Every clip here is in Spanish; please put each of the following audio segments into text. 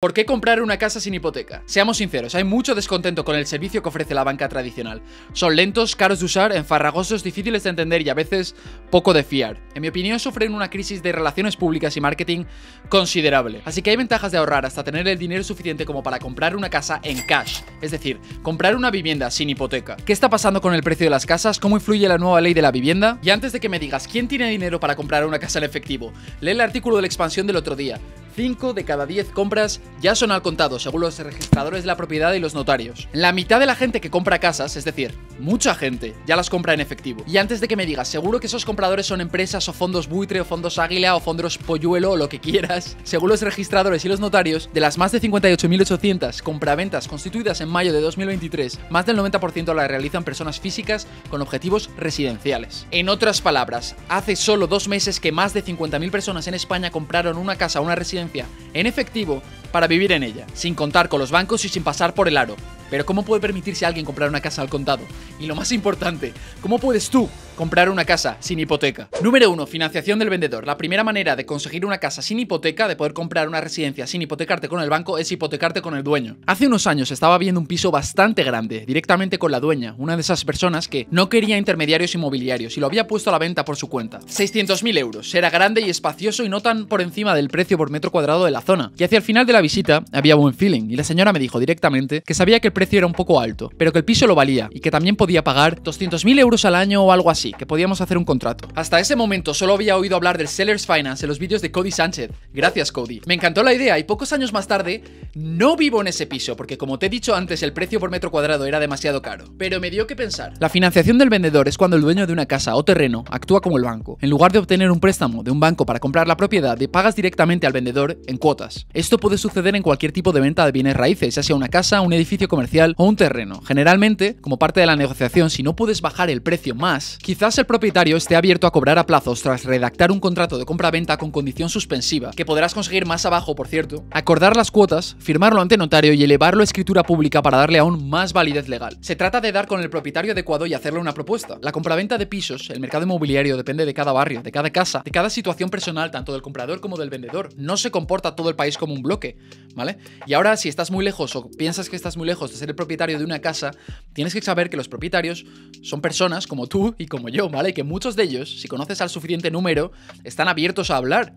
¿Por qué comprar una casa sin hipoteca? Seamos sinceros, hay mucho descontento con el servicio que ofrece la banca tradicional. Son lentos, caros de usar, enfarragosos, difíciles de entender y a veces poco de fiar. En mi opinión, sufren una crisis de relaciones públicas y marketing considerable. Así que hay ventajas de ahorrar hasta tener el dinero suficiente como para comprar una casa en cash. Es decir, comprar una vivienda sin hipoteca. ¿Qué está pasando con el precio de las casas? ¿Cómo influye la nueva ley de la vivienda? Y antes de que me digas quién tiene dinero para comprar una casa en efectivo, lee el artículo de La Expansión del otro día. 5 de cada 10 compras ya son al contado, según los registradores de la propiedad y los notarios. La mitad de la gente que compra casas, es decir, mucha gente, ya las compra en efectivo. Y antes de que me digas, seguro que esos compradores son empresas o fondos buitre o fondos águila o fondos polluelo o lo que quieras. Según los registradores y los notarios, de las más de 58.800 compraventas constituidas en mayo de 2023, más del 90% las realizan personas físicas con objetivos residenciales. En otras palabras, hace solo 2 meses que más de 50.000 personas en España compraron una casa o una residencia en efectivo para vivir en ella, sin contar con los bancos y sin pasar por el aro. Pero ¿cómo puede permitirse a alguien comprar una casa al contado? Y lo más importante, ¿cómo puedes tú comprar una casa sin hipoteca? Número 1. Financiación del vendedor. La primera manera de conseguir una casa sin hipoteca, de poder comprar una residencia sin hipotecarte con el banco, es hipotecarte con el dueño. Hace unos años estaba viendo un piso bastante grande, directamente con la dueña, una de esas personas que no quería intermediarios inmobiliarios y lo había puesto a la venta por su cuenta. 600.000 euros. Era grande y espacioso y no tan por encima del precio por metro cuadrado de la zona. Y hacia el final de la visita había buen feeling y la señora me dijo directamente que sabía que el precio era un poco alto, pero que el piso lo valía y que también podía pagar 200.000 euros al año o algo así, que podíamos hacer un contrato. Hasta ese momento solo había oído hablar del Sellers Finance en los vídeos de Cody Sánchez. Gracias, Cody. Me encantó la idea y pocos años más tarde no vivo en ese piso porque, como te he dicho antes, el precio por metro cuadrado era demasiado caro. Pero me dio que pensar. La financiación del vendedor es cuando el dueño de una casa o terreno actúa como el banco. En lugar de obtener un préstamo de un banco para comprar la propiedad, le pagas directamente al vendedor en cuotas. Esto puede suceder en cualquier tipo de venta de bienes raíces, ya sea una casa, un edificio comercial o un terreno. Generalmente, como parte de la negociación, si no puedes bajar el precio más, quizás el propietario esté abierto a cobrar a plazos tras redactar un contrato de compra-venta con condición suspensiva, que podrás conseguir más abajo, por cierto, acordar las cuotas, firmarlo ante notario y elevarlo a escritura pública para darle aún más validez legal. Se trata de dar con el propietario adecuado y hacerle una propuesta. La compraventa de pisos, el mercado inmobiliario depende de cada barrio, de cada casa, de cada situación personal, tanto del comprador como del vendedor. No se comporta todo el país como un bloque, ¿vale? Y ahora, si estás muy lejos o piensas que estás muy lejos de ser el propietario de una casa, tienes que saber que los propietarios son personas como tú y como yo, ¿vale? Que muchos de ellos, si conoces al suficiente número, están abiertos a hablar,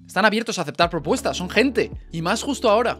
están abiertos a aceptar propuestas, son gente, y más justo ahora.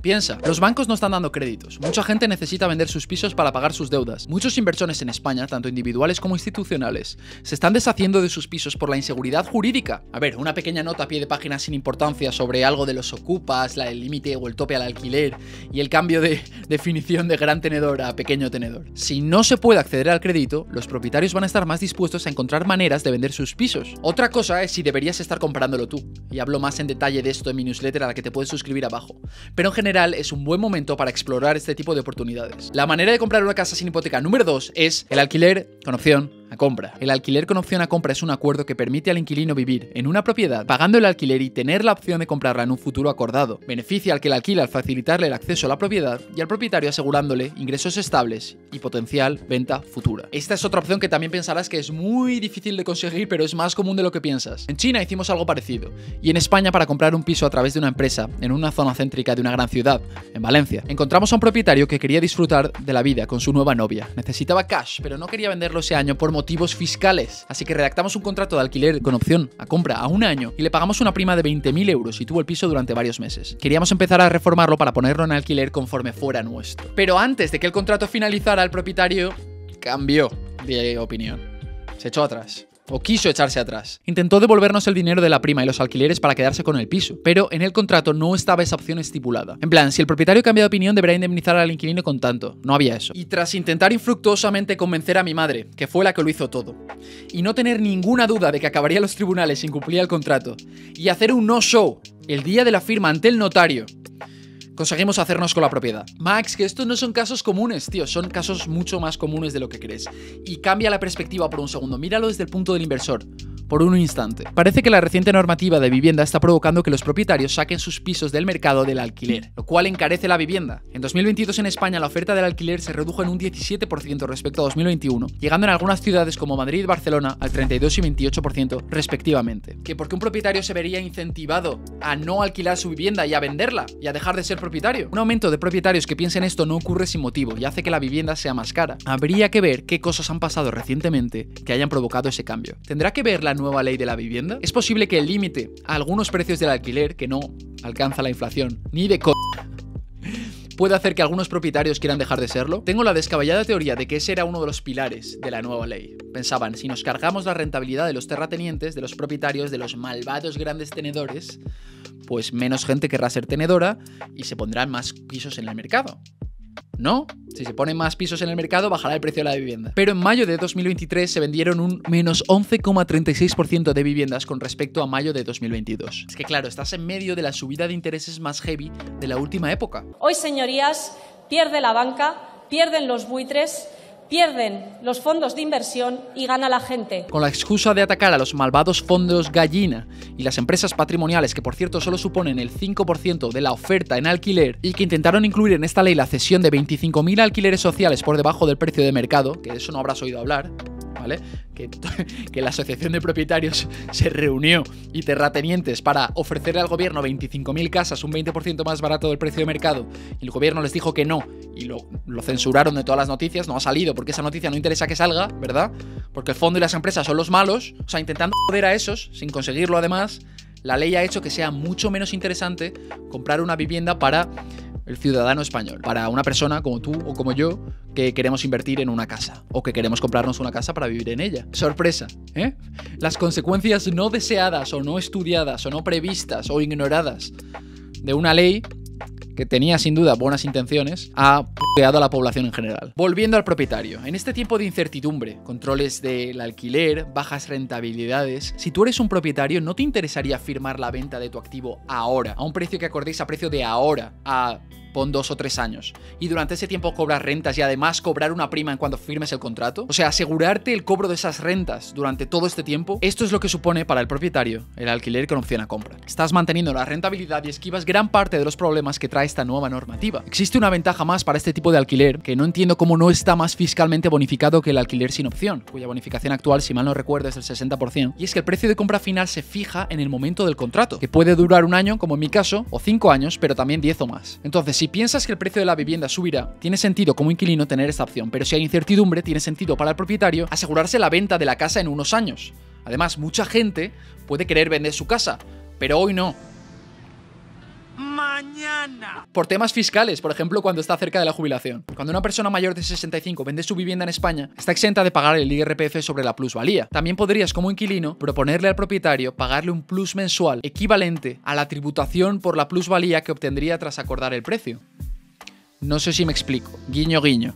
Piensa, los bancos no están dando créditos. Mucha gente necesita vender sus pisos para pagar sus deudas. Muchos inversores en España, tanto individuales como institucionales, se están deshaciendo de sus pisos por la inseguridad jurídica. A ver, una pequeña nota a pie de página sin importancia sobre algo de los ocupas, el límite o el tope al alquiler y el cambio de definición de gran tenedor a pequeño tenedor. Si no se puede acceder al crédito, los propietarios van a estar más dispuestos a encontrar maneras de vender sus pisos. Otra cosa es si deberías estar comprándolo tú. Y hablo más en detalle de esto en mi newsletter a la que te puedes suscribir abajo. Pero en general es un buen momento para explorar este tipo de oportunidades. La manera de comprar una casa sin hipoteca número 2 es el alquiler con opción a compra. El alquiler con opción a compra es un acuerdo que permite al inquilino vivir en una propiedad pagando el alquiler y tener la opción de comprarla en un futuro acordado. Beneficia al que la alquila al facilitarle el acceso a la propiedad y al propietario asegurándole ingresos estables y potencial venta futura. Esta es otra opción que también pensarás que es muy difícil de conseguir, pero es más común de lo que piensas. En China hicimos algo parecido y en España, para comprar un piso a través de una empresa en una zona céntrica de una gran ciudad, en Valencia, encontramos a un propietario que quería disfrutar de la vida con su nueva novia. Necesitaba cash, pero no quería venderlo ese año por motivos fiscales. Así que redactamos un contrato de alquiler con opción a compra a 1 año y le pagamos una prima de 20.000 euros y tuvo el piso durante varios meses. Queríamos empezar a reformarlo para ponerlo en alquiler conforme fuera nuestro. Pero antes de que el contrato finalizara, el propietario cambió de opinión. Se echó atrás. O quiso echarse atrás. Intentó devolvernos el dinero de la prima y los alquileres para quedarse con el piso, pero en el contrato no estaba esa opción estipulada. En plan, si el propietario cambia de opinión, deberá indemnizar al inquilino con tanto. No había eso. Y tras intentar infructuosamente convencer a mi madre, que fue la que lo hizo todo, y no tener ninguna duda de que acabaría en los tribunales si incumplía el contrato, y hacer un no-show el día de la firma ante el notario, conseguimos hacernos con la propiedad. Max, que estos no son casos comunes, tío, son casos mucho más comunes de lo que crees. Y cambia la perspectiva por un segundo, míralo desde el punto del inversor. por un instante. Parece que la reciente normativa de vivienda está provocando que los propietarios saquen sus pisos del mercado del alquiler, lo cual encarece la vivienda. En 2022 en España la oferta del alquiler se redujo en un 17% respecto a 2021, llegando en algunas ciudades como Madrid y Barcelona al 32 y 28% respectivamente. Que porque un propietario se vería incentivado a no alquilar su vivienda y a venderla y a dejar de ser propietario. Un aumento de propietarios que piensen esto no ocurre sin motivo y hace que la vivienda sea más cara. Habría que ver qué cosas han pasado recientemente que hayan provocado ese cambio. ¿Tendrá que ver la nueva ley de la vivienda? ¿Es posible que el límite a algunos precios del alquiler, que no alcanza la inflación ni de puede hacer que algunos propietarios quieran dejar de serlo? Tengo la descabellada teoría de que ese era uno de los pilares de la nueva ley. Pensaban, si nos cargamos la rentabilidad de los terratenientes, de los propietarios, de los malvados grandes tenedores, pues menos gente querrá ser tenedora y se pondrán más pisos en el mercado. ¿No? Si se ponen más pisos en el mercado, bajará el precio de la vivienda. Pero en mayo de 2023 se vendieron un menos 11,36% de viviendas con respecto a mayo de 2022. Es que claro, estás en medio de la subida de intereses más heavy de la última época. Hoy, señorías, pierde la banca, pierden los buitres, pierden los fondos de inversión y gana la gente. Con la excusa de atacar a los malvados fondos gallina y las empresas patrimoniales, que por cierto solo suponen el 5% de la oferta en alquiler, y que intentaron incluir en esta ley la cesión de 25.000 alquileres sociales por debajo del precio de mercado, que de eso no habrás oído hablar, ¿vale? Que la asociación de propietarios se reunió y terratenientes para ofrecerle al gobierno 25.000 casas un 20% más barato del precio de mercado, y el gobierno les dijo que no y lo censuraron de todas las noticias. No ha salido porque esa noticia no interesa que salga, ¿verdad? Porque el fondo y las empresas son los malos. O sea, intentando joder a esos sin conseguirlo. Además, la ley ha hecho que sea mucho menos interesante comprar una vivienda para el ciudadano español, para una persona como tú o como yo que queremos invertir en una casa o que queremos comprarnos una casa para vivir en ella. Sorpresa, ¿eh? Las consecuencias no deseadas o no estudiadas o no previstas o ignoradas de una ley que tenía sin duda buenas intenciones, ha puteado a la población en general. Volviendo al propietario, en este tiempo de incertidumbre, controles del alquiler, bajas rentabilidades, si tú eres un propietario, ¿no te interesaría firmar la venta de tu activo ahora, a un precio que acordéis a precio de ahora, pon 2 o 3 años, y durante ese tiempo cobrar rentas y además cobrar una prima en cuando firmes el contrato? O sea, asegurarte el cobro de esas rentas durante todo este tiempo. Esto es lo que supone para el propietario el alquiler con opción a compra. Estás manteniendo la rentabilidad y esquivas gran parte de los problemas que trae esta nueva normativa. Existe una ventaja más para este tipo de alquiler, que no entiendo cómo no está más fiscalmente bonificado que el alquiler sin opción, cuya bonificación actual, si mal no recuerdo, es del 60%, y es que el precio de compra final se fija en el momento del contrato, que puede durar 1 año, como en mi caso, o 5 años, pero también 10 o más. Entonces, si piensas que el precio de la vivienda subirá, tiene sentido como inquilino tener esta opción, pero si hay incertidumbre, tiene sentido para el propietario asegurarse la venta de la casa en unos años. Además, mucha gente puede querer vender su casa, pero hoy no. Mañana. Por temas fiscales, por ejemplo, cuando está cerca de la jubilación. Cuando una persona mayor de 65 vende su vivienda en España, está exenta de pagar el IRPF sobre la plusvalía. También podrías, como inquilino, proponerle al propietario pagarle un plus mensual equivalente a la tributación por la plusvalía que obtendría tras acordar el precio. No sé si me explico. Guiño, guiño.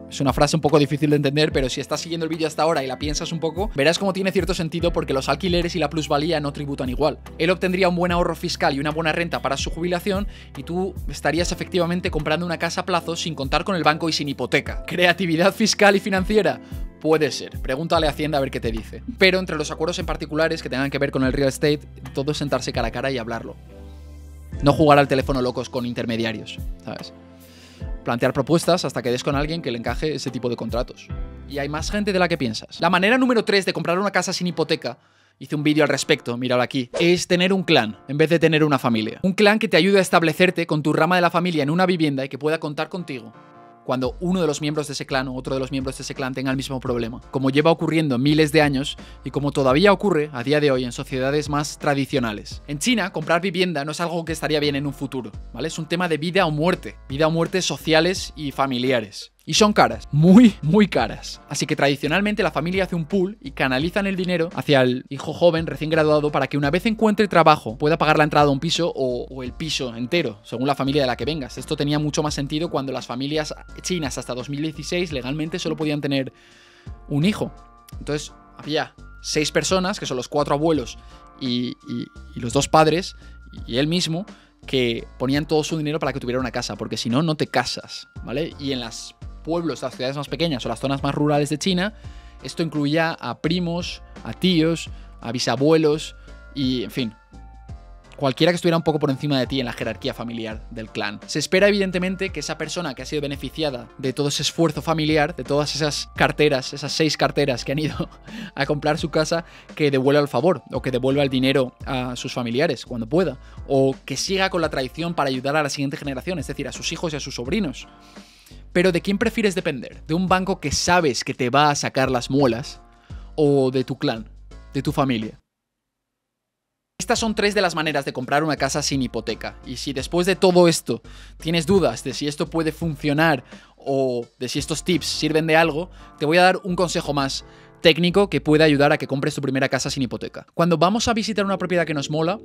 Es una frase un poco difícil de entender, pero si estás siguiendo el vídeo hasta ahora y la piensas un poco, verás cómo tiene cierto sentido, porque los alquileres y la plusvalía no tributan igual. Él obtendría un buen ahorro fiscal y una buena renta para su jubilación, y tú estarías efectivamente comprando una casa a plazo sin contar con el banco y sin hipoteca. ¿Creatividad fiscal y financiera? Puede ser. Pregúntale a Hacienda a ver qué te dice. Pero entre los acuerdos en particulares que tengan que ver con el real estate, todo es sentarse cara a cara y hablarlo. No jugar al teléfono locos con intermediarios, ¿sabes? Plantear propuestas hasta que des con alguien que le encaje ese tipo de contratos. Y hay más gente de la que piensas. La manera número 3 de comprar una casa sin hipoteca, hice un vídeo al respecto, míralo aquí, es tener un clan en vez de tener una familia. Un clan que te ayude a establecerte con tu rama de la familia en una vivienda y que pueda contar contigo cuando uno de los miembros de ese clan o otro de los miembros de ese clan tenga el mismo problema, como lleva ocurriendo miles de años y como todavía ocurre a día de hoy en sociedades más tradicionales. En China, comprar vivienda no es algo que estaría bien en un futuro, ¿vale? Es un tema de vida o muerte sociales y familiares. Y son caras, muy, muy caras. Así que tradicionalmente la familia hace un pool y canalizan el dinero hacia el hijo joven recién graduado para que una vez encuentre trabajo pueda pagar la entrada a un piso o el piso entero, según la familia de la que vengas. Esto tenía mucho más sentido cuando las familias chinas hasta 2016 legalmente solo podían tener un hijo. Entonces había 6 personas, que son los 4 abuelos y los 2 padres y él mismo, que ponían todo su dinero para que tuviera una casa, porque si no, no te casas, ¿vale? Y en los pueblos, las ciudades más pequeñas o las zonas más rurales de China, esto incluía a primos, a tíos, a bisabuelos y, en fin, cualquiera que estuviera un poco por encima de ti en la jerarquía familiar del clan. Se espera, evidentemente, que esa persona que ha sido beneficiada de todo ese esfuerzo familiar, de todas esas carteras, esas 6 carteras que han ido a comprar su casa, que devuelva el favor o que devuelva el dinero a sus familiares cuando pueda, o que siga con la tradición para ayudar a la siguiente generación, es decir, a sus hijos y a sus sobrinos. Pero ¿de quién prefieres depender? ¿De un banco que sabes que te va a sacar las muelas o de tu clan, de tu familia? Estas son 3 de las maneras de comprar una casa sin hipoteca. Y si después de todo esto tienes dudas de si esto puede funcionar o de si estos tips sirven de algo, te voy a dar un consejo más técnico que puede ayudar a que compres tu primera casa sin hipoteca. Cuando vamos a visitar una propiedad que nos mola,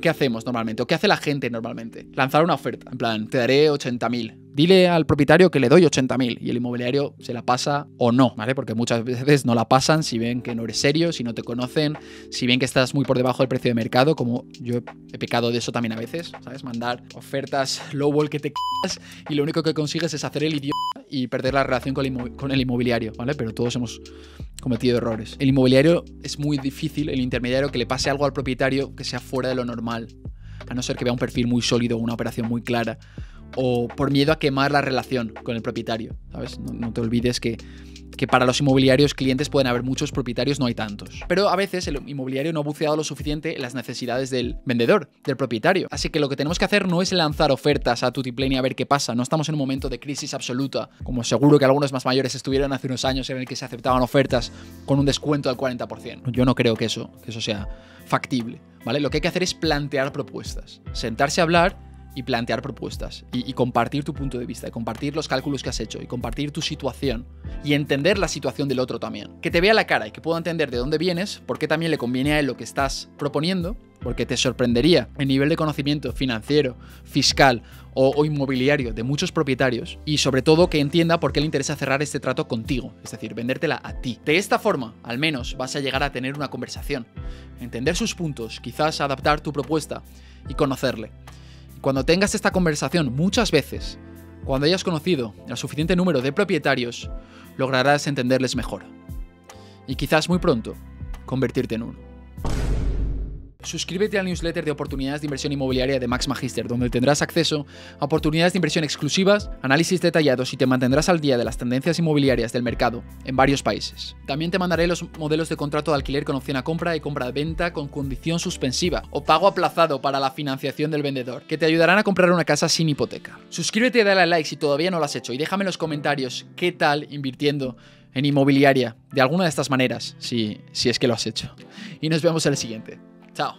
¿qué hacemos normalmente? ¿O qué hace la gente normalmente? Lanzar una oferta. En plan, te daré 80.000. Dile al propietario que le doy 80.000 y el inmobiliario se la pasa o no, ¿vale? Porque muchas veces no la pasan si ven que no eres serio, si no te conocen, si ven que estás muy por debajo del precio de mercado, como yo he pecado de eso también a veces, ¿sabes? Mandar ofertas lowball que te c***as y lo único que consigues es hacer el idiota y perder la relación con el inmobiliario, ¿vale? Pero todos hemos cometido errores. El inmobiliario es muy difícil, el intermediario, que le pase algo al propietario que sea fuera de lo normal, a no ser que vea un perfil muy sólido o una operación muy clara, o por miedo a quemar la relación con el propietario, ¿sabes? No te olvides que para los inmobiliarios clientes pueden haber muchos, propietarios no hay tantos. Pero a veces el inmobiliario no ha buceado lo suficiente en las necesidades del vendedor, del propietario. Así que lo que tenemos que hacer no es lanzar ofertas a tutiplén y a ver qué pasa. No estamos en un momento de crisis absoluta, como seguro que algunos más mayores estuvieron hace unos años en el que se aceptaban ofertas con un descuento al 40%. Yo no creo que eso sea factible, ¿vale? Lo que hay que hacer es plantear propuestas, sentarse a hablar y plantear propuestas y compartir tu punto de vista, y compartir los cálculos que has hecho y compartir tu situación y entender la situación del otro también. Que te vea la cara y que pueda entender de dónde vienes, por qué también le conviene a él lo que estás proponiendo, porque te sorprendería el nivel de conocimiento financiero, fiscal o inmobiliario de muchos propietarios, y sobre todo que entienda por qué le interesa cerrar este trato contigo, es decir, vendértela a ti. De esta forma, al menos, vas a llegar a tener una conversación, entender sus puntos, quizás adaptar tu propuesta y conocerle. Cuando tengas esta conversación muchas veces, cuando hayas conocido el suficiente número de propietarios, lograrás entenderles mejor. Y quizás muy pronto, convertirte en uno. Suscríbete al newsletter de oportunidades de inversión inmobiliaria de Max Magister, donde tendrás acceso a oportunidades de inversión exclusivas, análisis detallados y te mantendrás al día de las tendencias inmobiliarias del mercado en varios países. También te mandaré los modelos de contrato de alquiler con opción a compra y compra-venta con condición suspensiva o pago aplazado para la financiación del vendedor, que te ayudarán a comprar una casa sin hipoteca. Suscríbete y dale a like si todavía no lo has hecho y déjame en los comentarios qué tal invirtiendo en inmobiliaria de alguna de estas maneras, si es que lo has hecho. Y nos vemos en el siguiente. Chao.